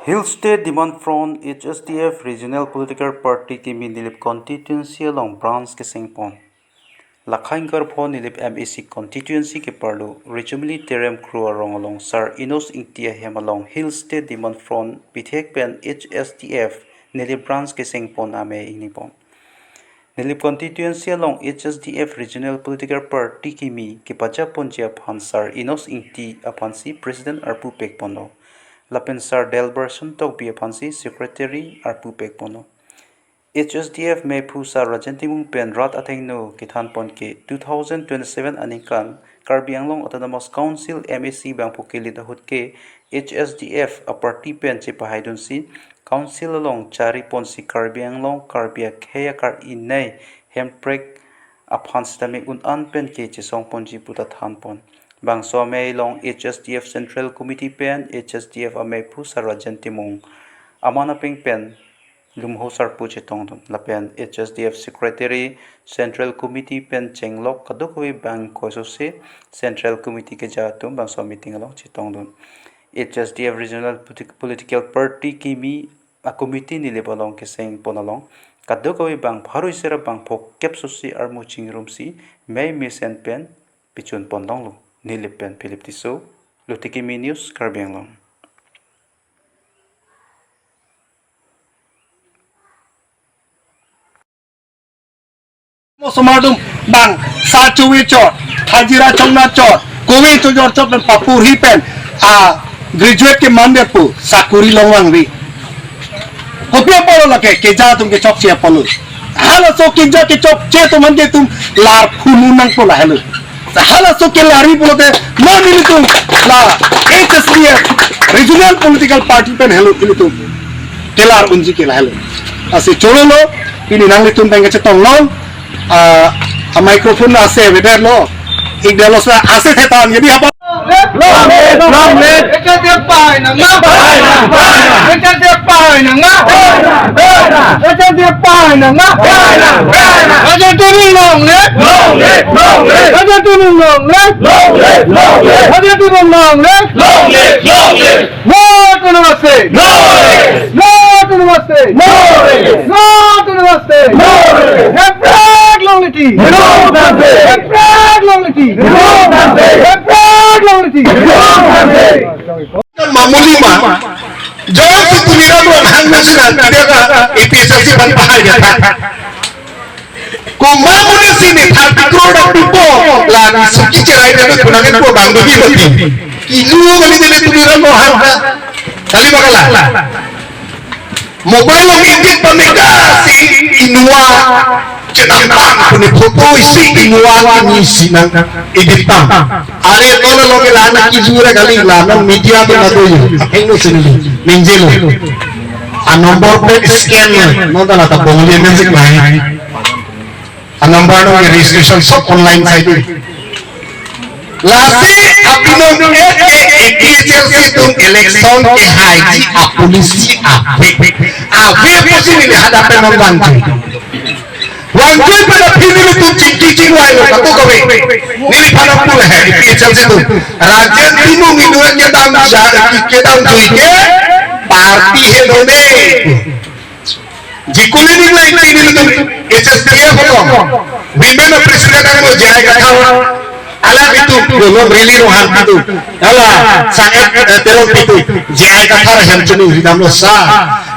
Hill State Demand Front HSDF Regional Political Party की मिनिलिप constituency along branch के सिंगपोन Lakhaingar phone nilip MEC constituency के parlo regionally terem crew along Sir Inos Ingtia hem along Hill State Demand Front Pithek pen HSDF nilip branch के सिंगपोन ame inipon nilip constituency along HSDF Regional Political Party की mi के pajak ponjia phan Sir Inos Ingti apansi President Arpu Pekpono Lapen Sir Delberson tok bi apansi Secretary Arpu Pekpono HSDF में फूसा राजनीतिक पेन रात अथेंगनो किथान पन के 2027 अनिकान कार्बी आंगलोंग ऑटोनोमस काउंसिल MAC बैंगपो के लिए दहुत के HSDF अ पार्टी पेन से पहाइदुनसी काउंसिल लोंग चारी पन सी कार्बी आंगलोंग कार्बिया खेया कार इन्ने हेम्प्रेक अफांस तमे उन अन पेन के चिसोंग पन जी पुता थान पन बांगसो में लोंग HSDF सेंट्रल कमिटी पेन HSDF में फूसा राजनीतिक अमाना पिंग पेन Lumho Sarpu Chitong Lapen HSDF Secretary Central Committee Pen Chenglok Kadokoi Bang Kosose Central Committee ke jatum bang so meeting along Chitong dun HSDF Regional Political Party kimi a committee ni lebalong ke seng ponalong Kadokoi bang Pharoi sera bang phok kepsosi armu chingrum si May Misen Pen Pichun Pondong lu Nilip Pen Philip Tiso Lutikimi News Karbiang long Mosomadum bang sacuwi chot hajira chongna chot kowe to jor chot dan papur hi pen graduate ke mande pu sakuri longwang ri kopya polo lake ke ja tum ke chok sia polo hala so ke ja ke chok che to mande tum lar phunu nang pola halo hala so ke lari polo te no mili tum la HSDF regional political party pen halo ini tum kelar unji ke halo ase cholo lo ini nang litum tang ke tong long a microphone ase beder lo ik de lo sa ase thetan jadi apa long let echa de pai na nga pai na echa de pai na nga echa de pai na nga echa de long let echa de long let echa de long let no to namaste no to namaste no to namaste no Longity. No, Longity. No, Longity. मामूली माँ जो पुनीरा को हंग नशा किया का एपीएससी बन पहाड़ गया था को मामूली सी ने था करोड़ टुपो लानी सुकी चराई ने तो पुनागे को बांधवी होती कि लूँ वाली ने पुनीरा को हंग कली बगला मोबाइल में इंगित पमिका सी इनुआ Cenambang punya foto isi inuan ini sinang editan. Are tolo loge lana kizura kali lana media tu nado yo. Engo sini menjelo. A number plate scan no dala ta bongli music nahi. A number no registration सब online site. Lasi apino HSDF tuh election ke haji a polisi abe posisi ni hadapan membantu. Wangkul pada pilih itu cincin lain satu kowe. Nili pada pula hai PHL itu. Rajan timu minum kita tuike parti hedone. Jikuli ni lain itu HSDF itu. Women president yang jaga kau. Alat itu belum really rohan itu. Alah sangat teruk itu. Jaga kau yang jenuh di dalam dosa.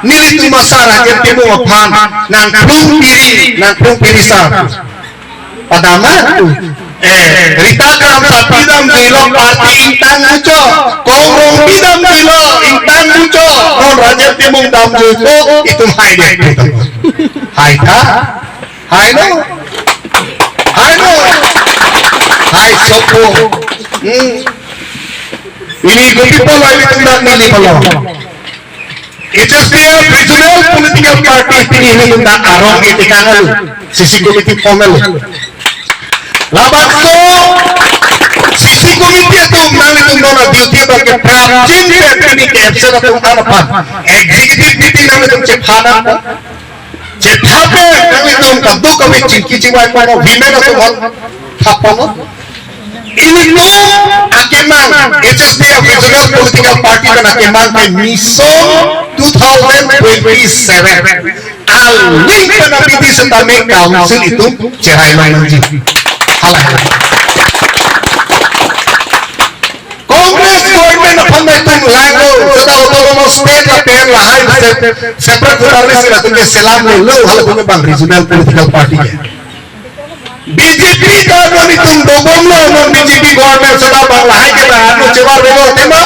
Nili tu masalah yang timu apam nang prung piri sa padama rita karam sapidam dilo parti intan mucho kongrong pidam dilo intan mucho non raja timu dam juto itu hai deh hai ka hai no hai sopo ini kopi polo ini tidak nili polo HSDF Regional Political Party ini tentang arong itikangan sisi komite formal. Labakso sisi komite itu nang itu nona duty bagi prajin ini capture atau apa? Executive meeting nang itu cephana, cephape nang itu kadu kami cingki cingwai pada women atau apa? ini tuh akemang HSDF Regional Political Party dan akemang ke miso 2027 aling penapiti setame council itu cerai lanjut Kongres government upon the tung lago sudah otonomous state la pen lahai separate federalism la tunge selam lo hal tunge bang regional political party BJP government itu dogom lo non BJP government sudah bang lahai ke anu cewa lo tema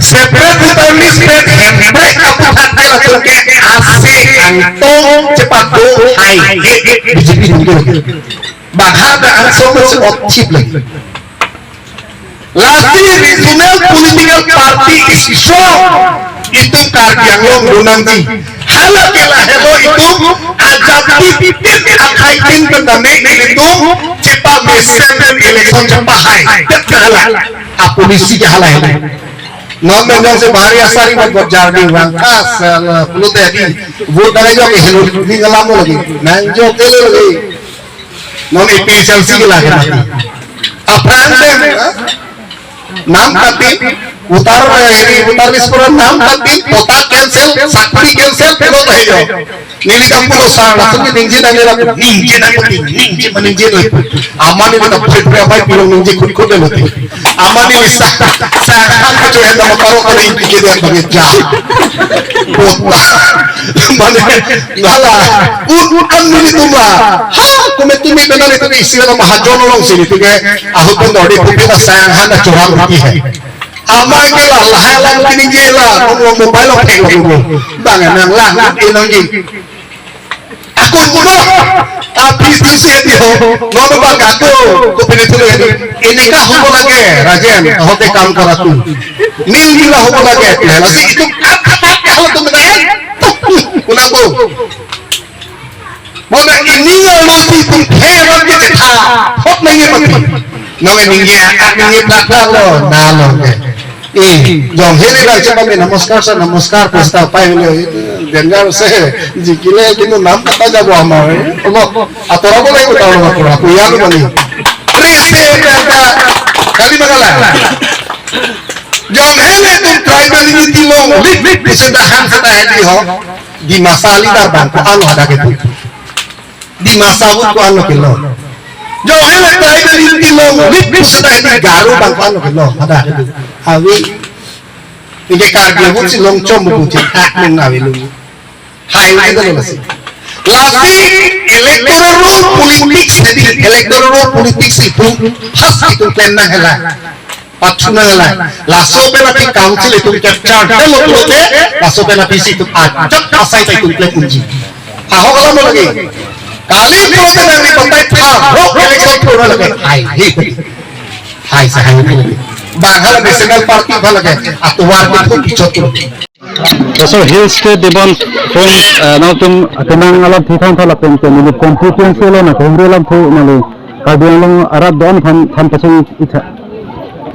separate federalism state handbrake apa hati la tunge ase antong cepat do hai BJP itu bahada ansong chip lagi Lati regional political party is strong. Itu kardiang lo gunangi. Halakela hello itu ajabi pipin akaitin kendane itu cepat besen election cepat hai. Tekala. Polisi kalah ini. Nomor yang sebahari asari buat jardi wangkas perlu tadi. Vote lagi jo hello ni ngalamu lagi. Nanjo kelo lagi. Nom EPSLC lagi. Aprandem नाम कति उतार विस्फोरण नाम कति पोता कैंसिल साकरी कैंसिल पेलो तो है जो नीली कंपुलो सारा सुनी निंजे ना मेरा निंजे ना कुछ निंजे मनिंजे लो आमानी में तो फिर भाई पिलो निंजे खुद खुद लो आमानी लिसा सारा का जो है ना मकारो को नहीं पीछे दे बगे जा पोता माने नाला अन्नी तुम्हा हाँ कमेटी में बना लेते हैं इसी वाला महाजन लोग से लेते हैं आहुत नोड़ी पुपे का सांग हाना चोरा होती है Amai ke lah halang kini je lah ngomong mobile lo peng lo bangan nang lang inongi aku kuno tapi sisi dia ngomong bang aku pilih tu ini kah hukum lagi rajen hote काम करा तू नील नीला हुkum lagi lagi itu apa kalau tu menang kuno tu mau nak ini lo tu pun heran kita hot नहीं पति नोंगे निंगे belakang lo nalo jom hele lah coba me namaskar प्रस्ताव पाए dengar se jikile kinu nam kata jago amau atora boleh utawa makura aku ya lu bani rese kata kali magala jom hele tum tribal unity long kesudahan kata hedi ho di masali dar bang ko anu ada gitu di masawut ko anu kilo jom hele tribal unity long kesudahan di garu bang ko anu kilo ada awi ini kardia pun si longcom buku hak mengawi lu hai itu loh masih lagi electoral politics jadi electoral politics itu khas itu pernah lah patuna lah laso pernah di council itu capture kalau prote laso pernah di situ ajak asai itu plan kunci ahok kalau mau lagi kali prote dari pantai ahok election pura lagi hai saya ini Bangala National Party ভালো লাগে আতওয়ার কিন্তু কিছু So Hill State Devon from nautum kenang alam thithang thala pen ke ni constituency lo na thongre lam thu mali kadiang long arab don tham pasang itha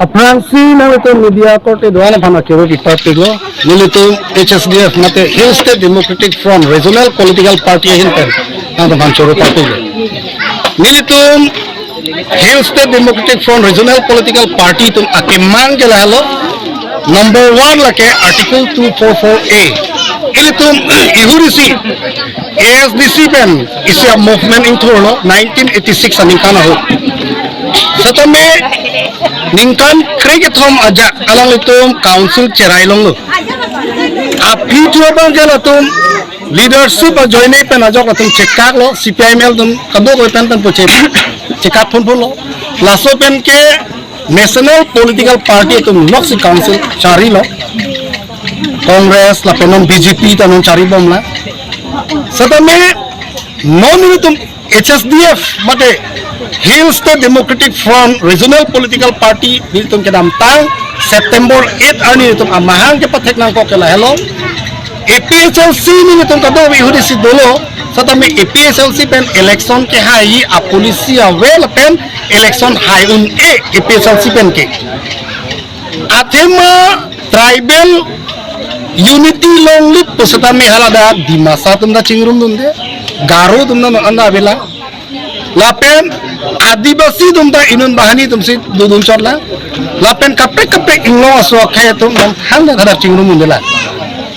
Apransi na ito media court doan phana kero department lo nilitu HSDF mate Hill State Democratic Front Regional Political Party hinten na banchoro party nilitu Hill State Democratic Front Regional Political Party tum akemang ke lalo number 1 lake article 244A ili tum ihurisi ASDC pen isya movement intorno 1986 aningkana ho satame ningkan krege thom aja alang itum council cherai longo api tu bang jala tum leadership a join pen ajok tum checkak lo CPIML tum kado ko pen poche check-up pun lo laso pen ke national political party itu noksi council cari lo Kongres la penon BJP tanon cari bom la satame non itu HSDF mate Hill State Democratic Front Regional Political Party itu kedam tang September 8 ani itu amahang ke patek nang ko kala hello APSLC ni itu kado ihudi si dolo satame APSLC pen election ke hai a polisi awel pen election hai un APSLC pen ke athema tribal unity long lip to satame halada di masa tumda chingrum dunde garo tumna anda avela lapen adibasi tumta inun bahani tumsi dudun chotla lapen kapre inglo aso khay tum nam thang na thara chingru mundela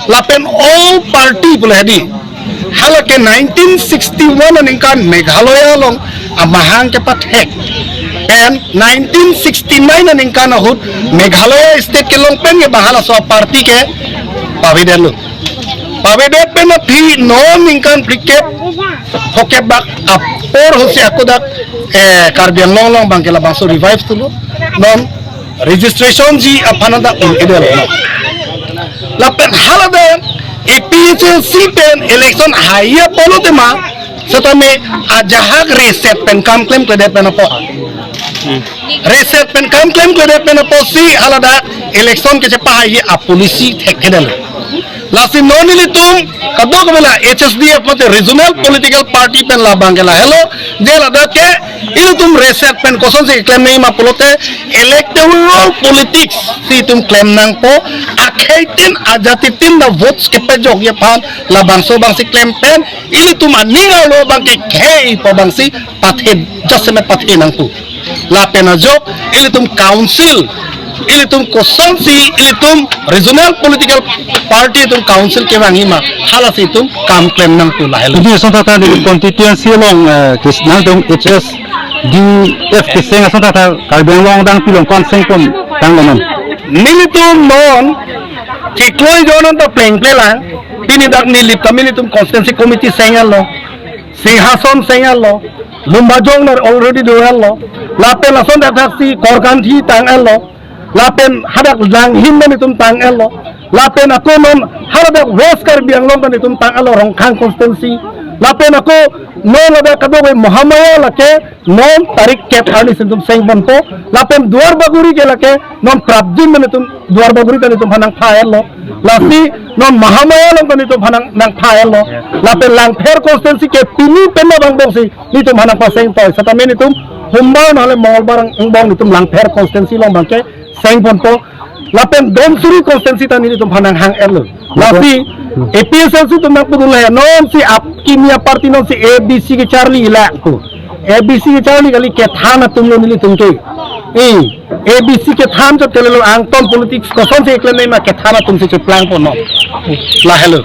lapen all party pula hedi halake 1961 aninkan Meghalaya long amahang ke pathek and 1969 aninkan ahut Meghalaya state ke long pen ke bahala so party ke pavidelu pavidet pen phi non inkan cricket hoke bak apor hosi akudak Karbi Anglong long bangkela bangso revive tulo non registration ji apanada idel lapen halada APHLC pen election haya polo tema setame ajahak reset pen kam claim ke pen apo reset pen kam claim ke pen apo si halada election ke cepa haya a polisi thek kedel lasi nonili tum kadok bela HSDF mate regional political party pen la bangela hello je lada ke ilu tum reset pen koson si claim nei ma polote electoral politics si tum claim nang po akhaitin ajatitin na votes ke pejok ye pan la bangso bangsi claim pen ilu tum aninga lo bangke khei po bangsi pathe jasme pathe nang tu la pena jok ilu tum council ilitum kosansi ilitum regional political party itum council ke wangi ma halas itum kam claim nang tu lahel Jadi asal tata di constituency long kisnang dong HS DF kiseng asal tata Karbi Anglong dang pilong konseng pun tang naman. nilitum non tikloi jonon ta pleng pelang pini dak nilip kami nilitum constituency committee sengal lo Singhason sengal lo Lumbajong nar already doel lo lapen lason dak taksi korkanthi tang el lo lapen hadak lang himmen itum tang elo lapen ako non hadak west Karbi Anglong kan itum tang elo rongkhang constituency lapen ako non ada kadobe Muhammad lake non tarik cap ani itum sengban po lapen duar baguri ke lake non prabjin men itum duar baguri kan itum hanang phaelo lasi non Muhammad kan itum hanang nang phaelo lapen lang fair constituency ke pini penna bang bongsi itum hanang pa seng toy satamen itum humbar nale molbarang bong itum lang fair constituency long bangke seng ponpo lapen domsuri constituency tani itu panang hang elo lapi APSLC tu nak pudul hai non si kimia party non si ABC ke Charlie ila tu ABC ke Charlie kali ke thana tum lo nili tum ke ABC ke tham jab tele lo angton politics koson se ekle nei ma ke thana tum se plan pono la hello